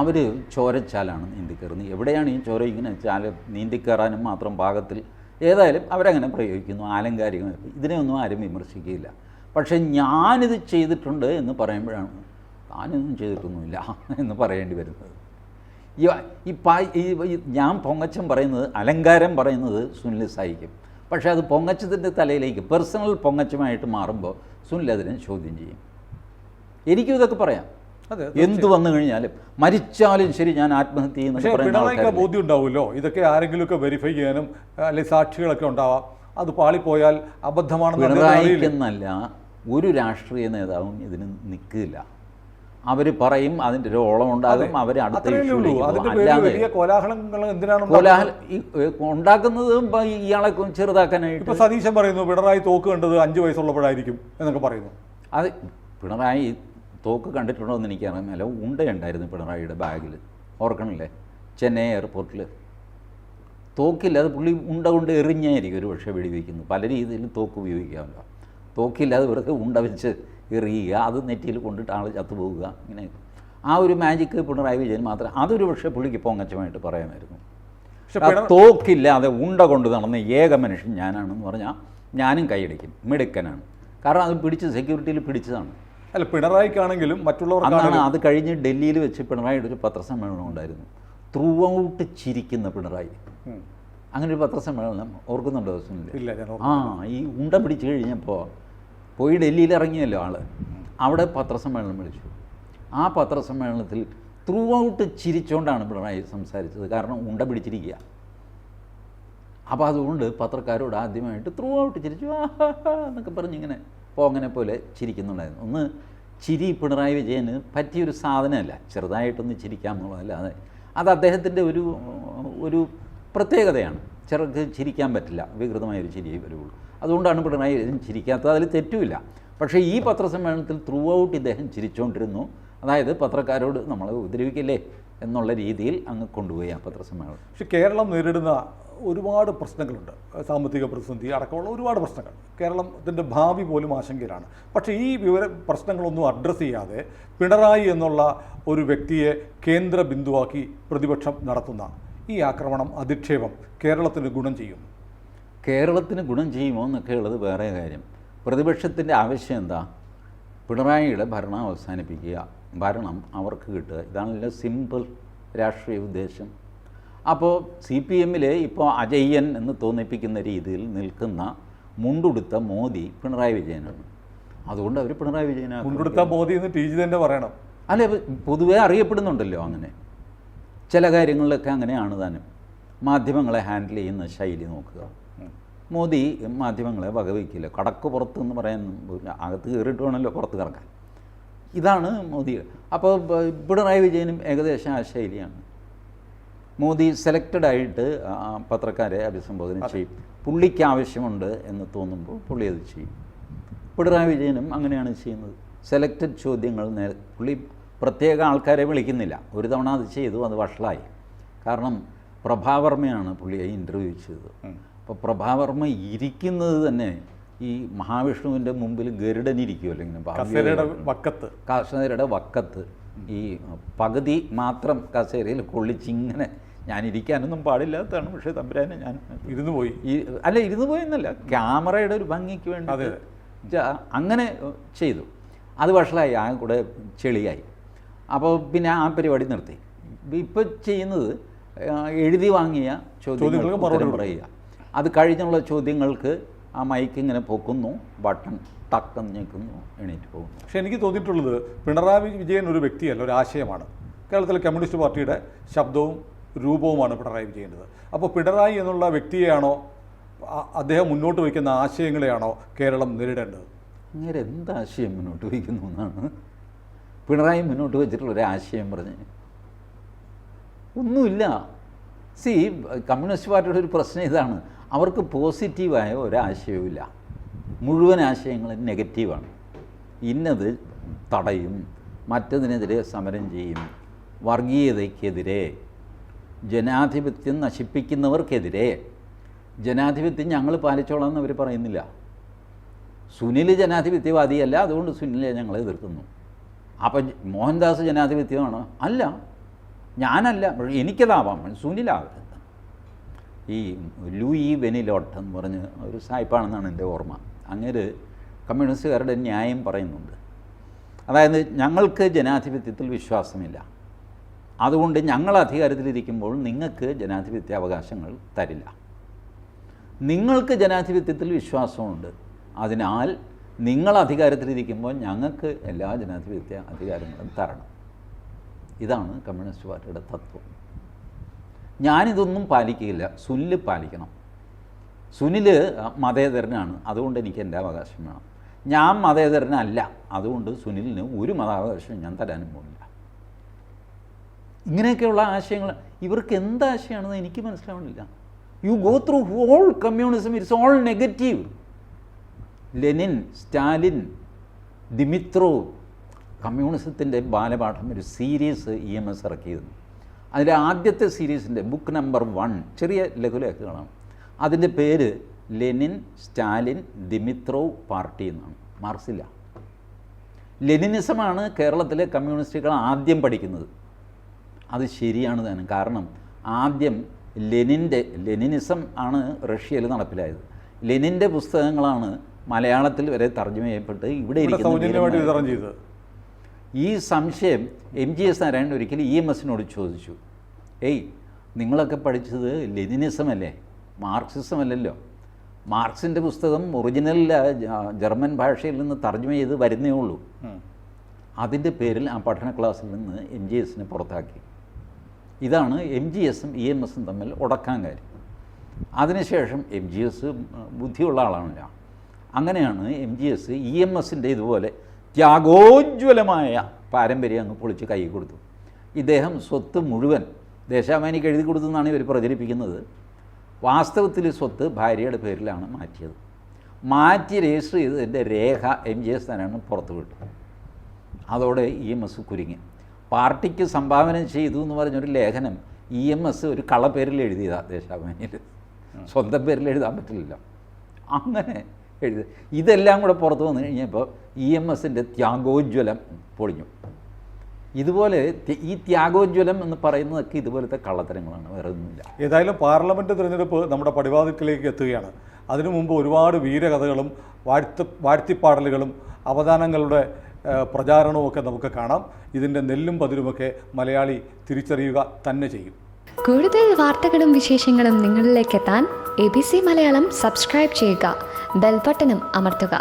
[SPEAKER 2] അവർ ചോരച്ചാലാണ് നീന്തിക്കയറുന്നത്. എവിടെയാണ് ഈ ചോര ഇങ്ങനെ ചാല് നീന്തിക്കയറാനും മാത്രം പാകത്തിൽ? ഏതായാലും അവരങ്ങനെ പ്രയോഗിക്കുന്നു ആലങ്കാരികമായി. ഇതിനെയൊന്നും ആരും വിമർശിക്കുകയില്ല. പക്ഷേ ഞാനിത് ചെയ്തിട്ടുണ്ട് എന്ന് പറയുമ്പോഴാണ് ഞാനൊന്നും ചെയ്തിട്ടൊന്നുമില്ല എന്ന് പറയേണ്ടി വരുന്നത്. ഈ ഞാൻ പൊങ്ങച്ചം പറയുന്നത്, അലങ്കാരം പറയുന്നത് സുനിൽ സായിക്കും. പക്ഷേ അത് പൊങ്ങച്ചത്തിൻ്റെ തലയിലേക്ക് പേഴ്സണൽ പൊങ്ങച്ചമായിട്ട് മാറുമ്പോൾ സുനിൽ അതിനെ ചോദ്യം ചെയ്യും. എനിക്കും ഇതൊക്കെ പറയാം, എന്തു വന്നു കഴിഞ്ഞാലും, മരിച്ചാലും ശരി ഞാൻ ആത്മഹത്യ ചെയ്യുന്ന
[SPEAKER 1] ബോധ്യം ഉണ്ടാവുമല്ലോ. ഇതൊക്കെ ആരെങ്കിലുമൊക്കെ വെരിഫൈ ചെയ്യാനും അല്ലെങ്കിൽ സാക്ഷികളൊക്കെ ഉണ്ടാവാം. അത് പാളിപ്പോയാൽ അബദ്ധമാണെന്ന്
[SPEAKER 2] പിണറായിക്കെന്നല്ല ഒരു രാഷ്ട്രീയ നേതാവും ഇതിന് നിൽക്കില്ല. അവർ പറയും, അതിൻ്റെ ഒരു ഓളം ഉണ്ടാകും, അവർ അടുത്ത
[SPEAKER 1] അതിന്റെ പേരിൽ
[SPEAKER 2] അല്ലാതെ
[SPEAKER 1] വലിയ കോലാഹലങ്ങൾ എന്തിനാണ്
[SPEAKER 2] കോലാഹലം ഉണ്ടാക്കുന്നത് ഇയാളെ ചെറുതാക്കാനായിട്ട്.
[SPEAKER 1] ഇപ്പൊ സതീശൻ പറയുന്നു പിണറായി തോക്ക് കണ്ടത് 5 വയസ്സുള്ളപ്പോഴായിരിക്കും എന്നൊക്കെ പറയുന്നു.
[SPEAKER 2] അത് പിണറായി തോക്ക് കണ്ടിട്ടുണ്ടോ എന്ന് എനിക്കറിയാമല്ലോ. ഉണ്ടയുണ്ടായിരുന്നു പിണറായിയുടെ ബാഗിൽ, ഓർക്കണില്ലേ, ചെന്നൈ എയർപോർട്ടിൽ. തോക്കില്ലാതെ പുള്ളി ഉണ്ട കൊണ്ട് എറിഞ്ഞായിരിക്കും ഒരു പക്ഷേ വെടിവെക്കുന്നു. പല രീതിയിലും തോക്ക് ഉപയോഗിക്കാമല്ലോ. തോക്കില്ലാതെ വെറുതെ ഉണ്ട വെച്ച് എറിയുക, അത് നെറ്റിയിൽ കൊണ്ടിട്ട് ആൾ ചത്തുപോവുക, ഇങ്ങനെ ആ ഒരു മാജിക്ക് പിണറായി വിജയൻ മാത്രം. അതൊരു പക്ഷേ പുള്ളിക്ക് പൊങ്ങച്ചമായിട്ട് പറയാമായിരുന്നു. തോക്കില്ലാതെ ഉണ്ട കൊണ്ട് നടന്ന ഏക മനുഷ്യൻ ഞാനാണെന്ന് പറഞ്ഞാൽ ഞാനും കൈയടിക്കും, മിടുക്കനാണ്. കാരണം അത് പിടിച്ച് സെക്യൂരിറ്റിയിൽ പിടിച്ചതാണ്.
[SPEAKER 1] അല്ല, പിണറായിക്കാണെങ്കിലും മറ്റുള്ളവർ.
[SPEAKER 2] അത് കഴിഞ്ഞ് ഡൽഹിയിൽ വെച്ച് പിണറായിയുടെ ഒരു പത്രസമ്മേളനം ഉണ്ടായിരുന്നു. ത്രൂ ഔട്ട് ചിരിക്കുന്ന പിണറായി. അങ്ങനെ ഒരു പത്രസമ്മേളനം ഓർക്കുന്നുണ്ടോ സുനിൽ? ഈ ഉണ്ട പിടിച്ചു കഴിഞ്ഞപ്പോൾ പോയി ഡൽഹിയിൽ ഇറങ്ങിയല്ലോ ആള്, അവിടെ പത്രസമ്മേളനം വിളിച്ചു. ആ പത്രസമ്മേളനത്തിൽ ത്രൂ ഔട്ട് ചിരിച്ചുകൊണ്ടാണ് പിണറായി സംസാരിച്ചത്. കാരണം ഉണ്ട പിടിച്ചിരിക്കുക. അപ്പോൾ അതുകൊണ്ട് പത്രക്കാരോട് ആദ്യമായിട്ട് ത്രൂ ഔട്ട് ചിരിച്ചു എന്നൊക്കെ പറഞ്ഞിങ്ങനെ പോങ്ങനെ പോലെ ചിരിക്കുന്നുണ്ടായിരുന്നു. ഒന്ന് ചിരി പിണറായി വിജയന് പറ്റിയൊരു സാധനമല്ല, ചെറുതായിട്ടൊന്ന് ചിരിക്കാമെന്നുള്ളതല്ലാതെ അത് അദ്ദേഹത്തിൻ്റെ ഒരു പ്രത്യേകതയാണ്. ചിലർക്ക് ചിരിക്കാൻ പറ്റില്ല, വികൃതമായൊരു ചിരിയേ വരുള്ളൂ. അതുകൊണ്ടാണ് പിണറായി വിജയൻ ചിരിക്കാത്തത്, അതിൽ തെറ്റുമില്ല. പക്ഷേ ഈ പത്രസമ്മേളനത്തിൽ ത്രൂ ഔട്ട് ഇദ്ദേഹം ചിരിച്ചുകൊണ്ടിരുന്നു. അതായത് പത്രക്കാരോട് നമ്മളെ ഉപദ്രവിക്കില്ലേ എന്നുള്ള രീതിയിൽ അങ്ങ് കൊണ്ടുപോയി ആ പത്രസമ്മേളനം.
[SPEAKER 1] പക്ഷേ കേരളം നേരിടുന്ന ഒരുപാട് പ്രശ്നങ്ങളുണ്ട്. സാമ്പത്തിക പ്രതിസന്ധി അടക്കമുള്ള ഒരുപാട് പ്രശ്നങ്ങൾ. കേരളത്തിൻ്റെ ഭാവി പോലും ആശങ്കയിലാണ്. പക്ഷേ ഈ പ്രശ്നങ്ങളൊന്നും അഡ്രസ്സ് ചെയ്യാതെ പിണറായി എന്നുള്ള ഒരു വ്യക്തിയെ കേന്ദ്ര ബിന്ദുവാക്കി പ്രതിപക്ഷം നടത്തുന്ന ഈ ആക്രമണം, അധിക്ഷേപം കേരളത്തിന് ഗുണം ചെയ്യും.
[SPEAKER 2] കേരളത്തിന് ഗുണം ചെയ്യുമോ എന്നൊക്കെ ഉള്ളത് വേറെ കാര്യം. പ്രതിപക്ഷത്തിൻ്റെ ആവശ്യം എന്താ? പിണറായിയുടെ ഭരണം അവസാനിപ്പിക്കുക, ഭരണം അവർക്ക് കിട്ടുക. ഇതാണല്ലോ സിമ്പിൾ രാഷ്ട്രീയ ഉദ്ദേശം. അപ്പോൾ CPM-ൽ ഇപ്പോൾ അജയ്യൻ എന്ന് തോന്നിപ്പിക്കുന്ന രീതിയിൽ നിൽക്കുന്ന മുണ്ടുടുത്ത മോദി പിണറായി വിജയനാണ്. അതുകൊണ്ട് അവർ പിണറായി വിജയനാണ്.
[SPEAKER 1] മുണ്ടുടുത്ത മോദി എന്ന് TG തന്നെ പറയണം.
[SPEAKER 2] അല്ലെ, പൊതുവേ അറിയപ്പെടുന്നുണ്ടല്ലോ അങ്ങനെ. ചില കാര്യങ്ങളിലൊക്കെ അങ്ങനെയാണ് താനും. മാധ്യമങ്ങളെ ഹാൻഡിൽ ചെയ്യുന്ന ശൈലി നോക്കുക. മോദി മാധ്യമങ്ങളെ വകവയ്ക്കില്ല. കടക്ക് പുറത്ത് എന്ന് പറയാൻ, അകത്ത് കയറിയിട്ട് വേണമല്ലോ പുറത്ത് കിടക്കാൻ. ഇതാണ് മോദി. അപ്പോൾ പിണറായി വിജയനും ഏകദേശം ആ ശൈലിയാണ്. മോദി സെലക്റ്റഡ് ആയിട്ട് പത്രക്കാരെ അഭിസംബോധന ചെയ്യും. പുള്ളിക്ക് ആവശ്യമുണ്ട് എന്ന് തോന്നുമ്പോൾ പുള്ളി അത് ചെയ്യും. പിണറായി വിജയനും അങ്ങനെയാണ് ചെയ്യുന്നത്. സെലക്റ്റഡ് ചോദ്യങ്ങൾ പുള്ളി പ്രത്യേക ആൾക്കാരെ വിളിക്കുന്നില്ല. ഒരു തവണ അത് ചെയ്തു, അത് വഷളായി. കാരണം പ്രഭാവർമ്മയാണ് പുള്ളിയെ ഇൻ്റർവ്യൂ ചെയ്തത്. അപ്പോൾ പ്രഭാവർമ്മ ഇരിക്കുന്നത് തന്നെ ഈ മഹാവിഷ്ണുവിൻ്റെ മുമ്പിൽ ഗരുഡനിരിക്കുമല്ലോ, ഇങ്ങനെ കസേരയുടെ വക്കത്ത് ഈ പകുതി മാത്രം കസേരയിൽ കൊള്ളിച്ചിങ്ങനെ. ഞാൻ ഇരിക്കാനൊന്നും പാടില്ലാത്തതാണ്, പക്ഷേ തമ്പുരാനെ ഞാൻ
[SPEAKER 1] ഇരുന്ന് പോയി.
[SPEAKER 2] ഇരുന്ന് പോയെന്നല്ല, ക്യാമറയുടെ ഒരു ഭംഗിക്ക് വേണ്ടി അങ്ങനെ ചെയ്തു. അത് വഷളായി, ആ കൂടെ ചെളിയായി. അപ്പോൾ പിന്നെ ആ പരിപാടി നിർത്തി. ഇപ്പോൾ ചെയ്യുന്നത് എഴുതി വാങ്ങിയ ചോദ്യങ്ങൾക്ക് മറുപടി പറയുക. അത് കഴിഞ്ഞുള്ള ചോദ്യങ്ങൾക്ക് ആ മൈക്ക് ഇങ്ങനെ പൊക്കുന്നു, ബട്ടൺ ടക്കെന്ന് ഞെക്കുന്നു, എണീറ്റ് പോകുന്നു.
[SPEAKER 1] പക്ഷേ എനിക്ക് തോന്നിയിട്ടുള്ളത് പിണറായി വിജയൻ ഒരു വ്യക്തിയല്ല, ഒരു ആശയമാണ്. കേരളത്തിലെ കമ്മ്യൂണിസ്റ്റ് പാർട്ടിയുടെ ശബ്ദവും രൂപവുമാണ് പിണറായി വിജയൻ്റെത്. അപ്പോൾ പിണറായി എന്നുള്ള വ്യക്തിയെയാണോ, അദ്ദേഹം മുന്നോട്ട് വയ്ക്കുന്ന ആശയങ്ങളെയാണോ കേരളം നേരിടേണ്ടത്?
[SPEAKER 2] അങ്ങനെ എന്താശയം മുന്നോട്ട് വയ്ക്കുന്നു എന്നാണ് പിണറായി മുന്നോട്ട് വെച്ചിട്ടുള്ളൊരാശയം പറഞ്ഞ്? ഒന്നുമില്ല. കമ്മ്യൂണിസ്റ്റ് പാർട്ടിയുടെ ഒരു പ്രശ്നം ഇതാണ്, അവർക്ക് പോസിറ്റീവായ ഒരാശയവുമില്ല. മുഴുവൻ ആശയങ്ങളും നെഗറ്റീവാണ്. ഇന്നത് തടയും, മറ്റതിനെതിരെ സമരം ചെയ്യും, വർഗീയതയ്ക്കെതിരെ, ജനാധിപത്യം നശിപ്പിക്കുന്നവർക്കെതിരെ. ജനാധിപത്യം ഞങ്ങൾ പാലിച്ചോളാം എന്ന് അവർ പറയുന്നില്ല. സുനിൽ ജനാധിപത്യവാദിയല്ല, അതുകൊണ്ട് സുനിലെ ഞങ്ങൾ എതിർക്കുന്നു. അപ്പം മോഹൻദാസ് ജനാധിപത്യമാണോ? അല്ല, ഞാനല്ല, എനിക്കതാവാം, സുനിലാവരുത്. ഈ ലൂയി വെനിലോട്ട് എന്ന് പറഞ്ഞ് ഒരു സായിപ്പാണെന്നാണ് എൻ്റെ ഓർമ്മ. അങ്ങനെ കമ്മ്യൂണിസ്റ്റുകാരുടെ ന്യായം പറയുന്നുണ്ട്. അതായത് ഞങ്ങൾക്ക് ജനാധിപത്യത്തിൽ വിശ്വാസമില്ല, അതുകൊണ്ട് ഞങ്ങൾ അധികാരത്തിലിരിക്കുമ്പോൾ നിങ്ങൾക്ക് ജനാധിപത്യ അവകാശങ്ങൾ തരില്ല. നിങ്ങൾക്ക് ജനാധിപത്യത്തിൽ വിശ്വാസമുണ്ട്, അതിനാൽ നിങ്ങൾ അധികാരത്തിലിരിക്കുമ്പോൾ ഞങ്ങൾക്ക് എല്ലാ ജനാധിപത്യ അധികാരങ്ങളും തരണം. ഇതാണ് കമ്മ്യൂണിസ്റ്റ് പാർട്ടിയുടെ തത്വം. ഞാനിതൊന്നും പാലിക്കുകയില്ല, സുനിൽ പാലിക്കണം. സുനിൽ മതേതരനാണ്, അതുകൊണ്ട് എനിക്ക് എൻ്റെ അവകാശം വേണം. ഞാൻ മതേതരനല്ല, അതുകൊണ്ട് സുനിലിന് ഒരു മതാവകാശവും ഞാൻ തരാനും പോകില്ല. ഇങ്ങനെയൊക്കെയുള്ള ആശയങ്ങൾ ഇവർക്ക് എന്താശയമാണെന്ന് എനിക്ക് മനസ്സിലാവുന്നില്ല. You go through whole communism, it's all negative. Lenin, Stalin, Dimitrov, കമ്മ്യൂണിസത്തിൻ്റെ ബാലപാഠം ഒരു സീരീസ് EMS ഇറക്കിയിരുന്നു. അതിൻ്റെ ആദ്യത്തെ സീരീസിൻ്റെ ബുക്ക് നമ്പർ 1 ചെറിയ ലഘുലേഖകളാണ്. അതിൻ്റെ പേര് ലെനിൻ, സ്റ്റാലിൻ, ദിമിത്രോവ് പാർട്ടി എന്നാണ്. മാർക്സില്ല. ലെനിനിസമാണ് കേരളത്തിലെ കമ്മ്യൂണിസ്റ്റുകൾ ആദ്യം പഠിക്കുന്നത്. അത് ശരിയാണ് തന്നെ. കാരണം ആദ്യം ലെനിനിസം ആണ് റഷ്യയിൽ നടപ്പിലായത്. ലെനിൻ്റെ പുസ്തകങ്ങളാണ് മലയാളത്തിൽ വരെ തർജ്ജമ ചെയ്യപ്പെട്ട് ഇവിടെ ഇരിക്കുന്നത്. ഈ സംശയം MGS നാരായണൻ ഒരിക്കൽ EMSനോട് ചോദിച്ചു. നിങ്ങളൊക്കെ പഠിച്ചത് ലെനിനിസം അല്ലേ, മാർക്സിസം അല്ലല്ലോ. മാർക്സിൻ്റെ പുസ്തകം ഒറിജിനൽ ജർമ്മൻ ഭാഷയിൽ നിന്ന് തർജ്ജമ ചെയ്ത് വരുന്നേ ഉള്ളൂ. അതിൻ്റെ പേരിൽ ആ പഠന ക്ലാസ്സിൽ നിന്ന് MGSനെ പുറത്താക്കി. ഇതാണ് MGSും EMSും തമ്മിൽ ഉടക്കാൻ കാര്യം. അതിനുശേഷം MGS ബുദ്ധിയുള്ള ആളാണല്ലോ. അങ്ങനെയാണ് MGS EMSൻ്റെ ഇതുപോലെ ത്യാഗോജ്വലമായ പാരമ്പര്യം അങ്ങ് പൊളിച്ച് കൈ കൊടുത്തു. ഇദ്ദേഹം സ്വത്ത് മുഴുവൻ ദേശാഭിമാനിക്ക് എഴുതി കൊടുത്തു എന്നാണ് ഇവർ പ്രചരിപ്പിക്കുന്നത്. വാസ്തവത്തിൽ സ്വത്ത് ഭാര്യയുടെ പേരിലാണ് മാറ്റിയത്. മാറ്റി രജിസ്റ്റർ ചെയ്തതിൻ്റെ രേഖ MGS തന്നെയാണ് പുറത്തു വിട്ടു. അതോടെ EMS കുരുങ്ങി. പാർട്ടിക്ക് സംഭാവന ചെയ്തു എന്ന് പറഞ്ഞൊരു ലേഖനം EMS ഒരു കള്ളപ്പേരിൽ എഴുതിയതാണ് ദേശാഭിമാനിയിൽ. സ്വന്തം പേരിൽ എഴുതാൻ പറ്റില്ലല്ലോ. അങ്ങനെ എഴുതി. ഇതെല്ലാം കൂടെ പുറത്തു വന്നു കഴിഞ്ഞപ്പോൾ EMSൻ്റെ ത്യാഗോജ്വലം പൊളിഞ്ഞു. ഇതുപോലെ ഈ ത്യാഗോജ്വലം എന്ന് പറയുന്നതൊക്കെ ഇതുപോലത്തെ കള്ളത്തരങ്ങളാണ്, വേറെ ഒന്നുമില്ല.
[SPEAKER 1] ഏതായാലും പാർലമെൻറ്റ് തിരഞ്ഞെടുപ്പ് നമ്മുടെ പടിവാതിൽക്കലേക്ക് എത്തുകയാണ്. അതിനു മുമ്പ് ഒരുപാട് വീരകഥകളും വാഴ്ത്തിപ്പാടലുകളും അവദാനങ്ങളുടെ പ്രചാരണവും ഒക്കെ നമുക്ക് കാണാം. ഇതിൻ്റെ നെല്ലും പതിരുമൊക്കെ മലയാളി തിരിച്ചറിയുക തന്നെ ചെയ്യും.
[SPEAKER 3] കൂടുതൽ വാർത്തകളും വിശേഷങ്ങളും നിങ്ങളിലേക്ക് എത്താൻ ABC മലയാളം സബ്സ്ക്രൈബ് ചെയ്യുക, ബെൽബട്ടനും അമർത്തുക.